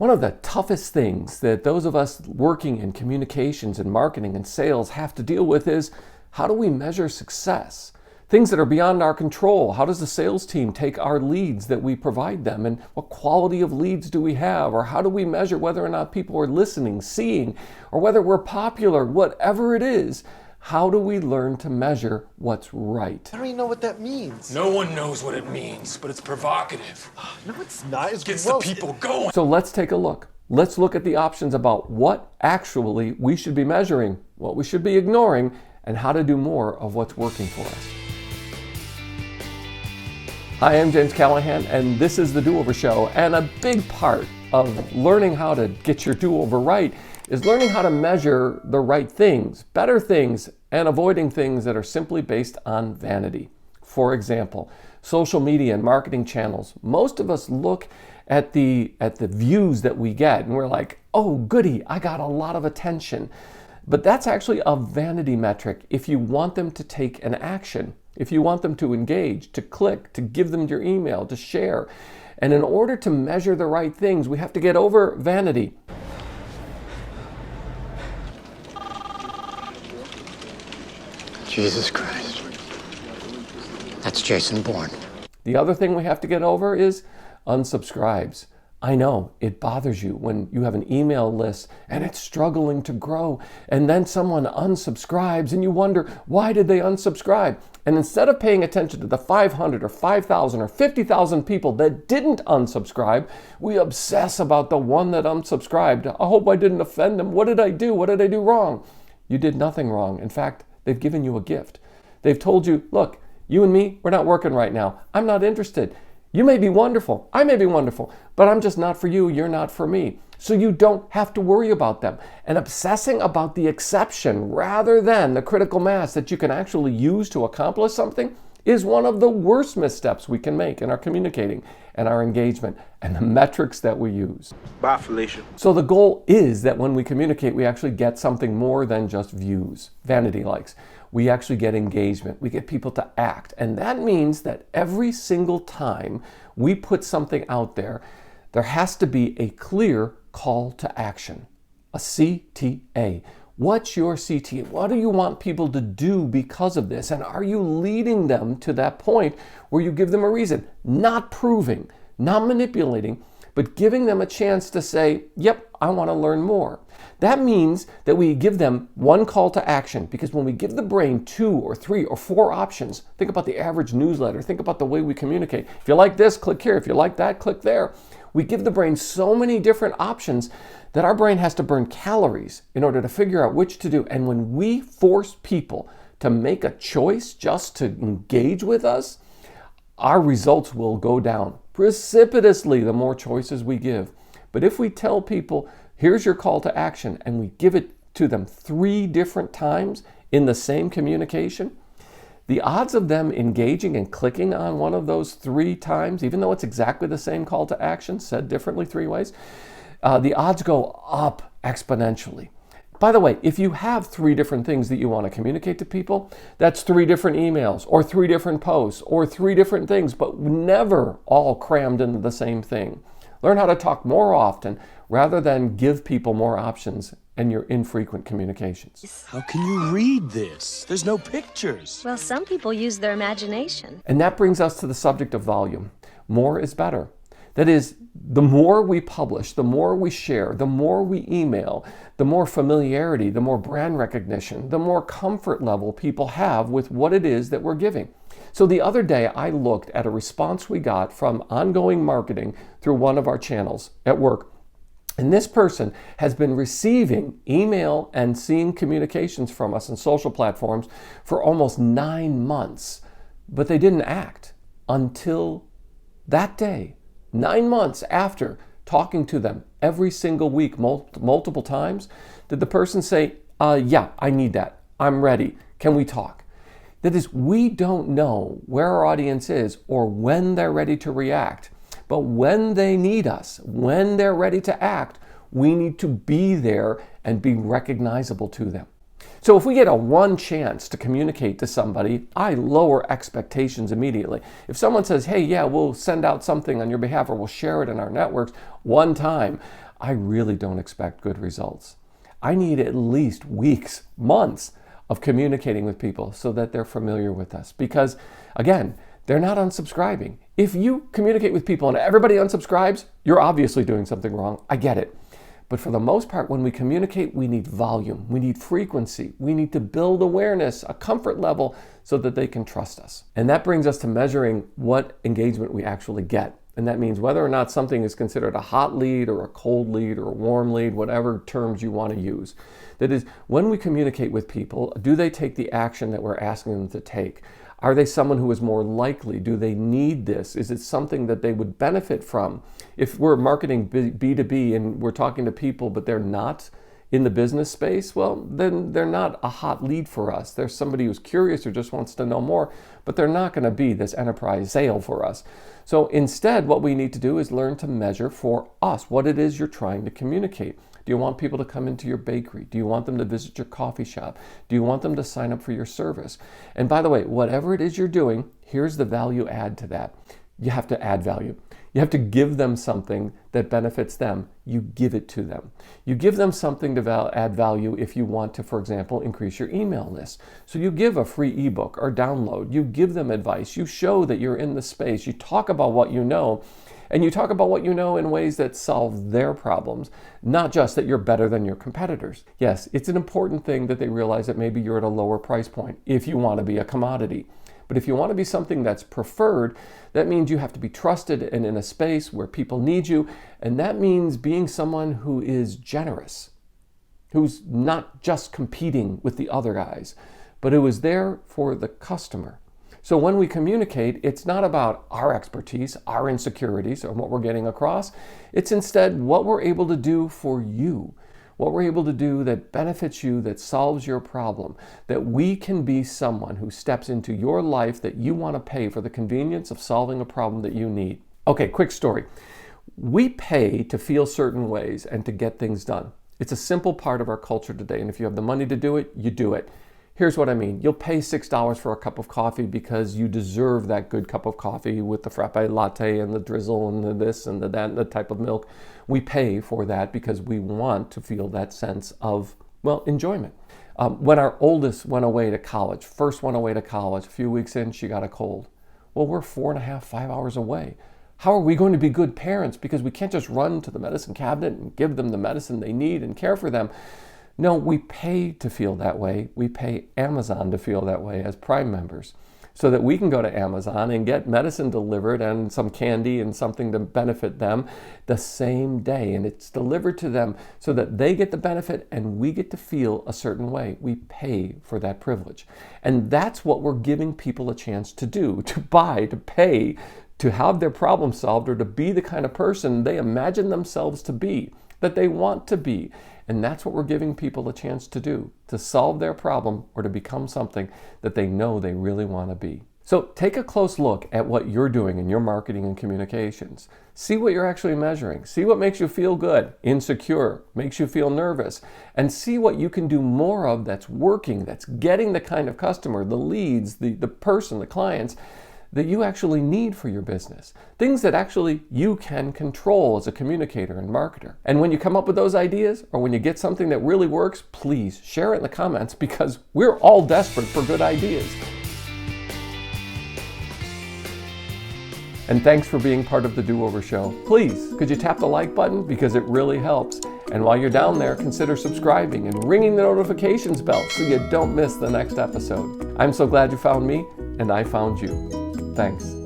One of the toughest things that those of us working in communications and marketing and sales have to deal with is, how do we measure success? Things that are beyond our control. How does the sales team take our leads that we provide them? And what quality of leads do we have? Or how do we measure whether or not people are listening, seeing, or whether we're popular? Whatever it is, how do we learn to measure what's right? I don't even know what that means. No one knows what it means, but it's provocative. No, it's not. It's Gets gross. the people going. So let's take a look. Let's look at the options about what actually we should be measuring, what we should be ignoring, and how to do more of what's working for us. Hi, I'm James Callahan, and this is the Do-Over Show. And a big part of learning how to get your do-over right is learning how to measure the right things, better things, and avoiding things that are simply based on vanity. For example, social media and marketing channels. Most of us look at the views that we get and we're like, oh goody, I got a lot of attention. But that's actually a vanity metric if you want them to take an action, if you want them to engage, to click, to give them your email, to share. And in order to measure the right things, we have to get over vanity. Jesus Christ. That's Jason Bourne. The other thing we have to get over is unsubscribes. I know it bothers you when you have an email list and it's struggling to grow, and then someone unsubscribes and you wonder, why did they unsubscribe? And instead of paying attention to the 500 or 5,000 or 50,000 people that didn't unsubscribe, we obsess about the one that unsubscribed. I hope I didn't offend them. What did I do? What did I do wrong? You did nothing wrong. In fact, they've given you a gift. They've told you, look, you and me, we're not working right now. I'm not interested. You may be wonderful, I may be wonderful, but I'm just not for you, you're not for me. So you don't have to worry about them. And obsessing about the exception rather than the critical mass that you can actually use to accomplish something is one of the worst missteps we can make in our communicating and our engagement and the metrics that we use. Bye, Felicia. So the goal is that when we communicate, we actually get something more than just views, vanity likes. We actually get engagement. We get people to act. And that means that every single time we put something out there, there has to be a clear call to action, a CTA. What's your CTA? What do you want people to do because of this? And are you leading them to that point where you give them a reason? Not proving, not manipulating, but giving them a chance to say, yep, I want to learn more. That means that we give them one call to action, because when we give the brain 2 or 3 or 4 options, think about the average newsletter, think about the way we communicate. If you like this, click here. If you like that, click there. We give the brain so many different options that our brain has to burn calories in order to figure out which to do. And when we force people to make a choice just to engage with us, our results will go down precipitously the more choices we give. But if we tell people, here's your call to action, and we give it to them 3 different times in the same communication, the odds of them engaging and clicking on one of those 3 times, even though it's exactly the same call to action, said differently 3 ways, the odds go up exponentially. By the way, if you have 3 different things that you want to communicate to people, that's 3 different emails or 3 different posts or 3 different things, but never all crammed into the same thing. Learn how to talk more often rather than give people more options in your infrequent communications. How can you read this? There's no pictures. Well, some people use their imagination. And that brings us to the subject of volume. More is better. That is, the more we publish, the more we share, the more we email, the more familiarity, the more brand recognition, the more comfort level people have with what it is that we're giving. So the other day I looked at a response we got from ongoing marketing through one of our channels at work. And this person has been receiving email and seeing communications from us on social platforms for almost 9 months, but they didn't act until that day. 9 months after talking to them every single week, multiple times, did the person say, yeah, I need that. I'm ready. Can we talk? That is, we don't know where our audience is or when they're ready to react. But when they need us, when they're ready to act, we need to be there and be recognizable to them. So if we get a 1 chance to communicate to somebody, I lower expectations immediately. If someone says, hey, yeah, we'll send out something on your behalf or we'll share it in our networks 1 time, I really don't expect good results. I need at least weeks, months of communicating with people so that they're familiar with us. Because again, they're not unsubscribing. If you communicate with people and everybody unsubscribes, you're obviously doing something wrong. I get it. But for the most part, when we communicate, we need volume, we need frequency, we need to build awareness, a comfort level so that they can trust us. And that brings us to measuring what engagement we actually get. And that means whether or not something is considered a hot lead or a cold lead or a warm lead, whatever terms you want to use. That is, when we communicate with people, do they take the action that we're asking them to take? Are they someone who is more likely? Do they need this? Is it something that they would benefit from? If we're marketing B2B and we're talking to people, but they're not in the business space, well, then they're not a hot lead for us. They're somebody who's curious or just wants to know more, but they're not going to be this enterprise sale for us. So instead, what we need to do is learn to measure for us what it is you're trying to communicate. Do you want people to come into your bakery? Do you want them to visit your coffee shop? Do you want them to sign up for your service? And by the way, whatever it is you're doing, here's the value add to that. You have to add value. You have to give them something that benefits them. You give it to them. You give them something to add value if you want to, for example, increase your email list. So you give a free ebook or download. You give them advice. You show that you're in the space. You talk about what you know. And you talk about what you know in ways that solve their problems, not just that you're better than your competitors. Yes, it's an important thing that they realize that maybe you're at a lower price point if you want to be a commodity. But if you want to be something that's preferred, that means you have to be trusted and in a space where people need you. And that means being someone who is generous, who's not just competing with the other guys, but who is there for the customer. So when we communicate, it's not about our expertise, our insecurities, or what we're getting across. It's instead what we're able to do for you, what we're able to do that benefits you, that solves your problem, that we can be someone who steps into your life that you want to pay for the convenience of solving a problem that you need. Okay, quick story. We pay to feel certain ways and to get things done. It's a simple part of our culture today, and if you have the money to do it, you do it. Here's what I mean. You'll pay $6 for a cup of coffee because you deserve that good cup of coffee with the frappe latte and the drizzle and the this and the that and the type of milk. We pay for that because we want to feel that sense of, well, enjoyment. When our oldest went away to college, first went away to college, a few weeks in, she got a cold. Well, we're 4.5, 5 hours away. How are we going to be good parents? Because we can't just run to the medicine cabinet and give them the medicine they need and care for them. No, we pay to feel that way. We pay Amazon to feel that way as Prime members so that we can go to Amazon and get medicine delivered and some candy and something to benefit them the same day. And it's delivered to them so that they get the benefit and we get to feel a certain way. We pay for that privilege. And that's what we're giving people a chance to do, to buy, to pay, to have their problem solved or to be the kind of person they imagine themselves to be, that they want to be. And that's what we're giving people a chance to do, to solve their problem or to become something that they know they really want to be. So take a close look at what you're doing in your marketing and communications. See what you're actually measuring. See what makes you feel good, insecure, makes you feel nervous, and see what you can do more of that's working, that's getting the kind of customer, the leads, the person, the clients that you actually need for your business. Things that actually you can control as a communicator and marketer. And when you come up with those ideas, or when you get something that really works, please share it in the comments because we're all desperate for good ideas. And thanks for being part of the Do-Over Show. Please, could you tap the like button because it really helps. And while you're down there, consider subscribing and ringing the notifications bell so you don't miss the next episode. I'm so glad you found me, and I found you. Thanks.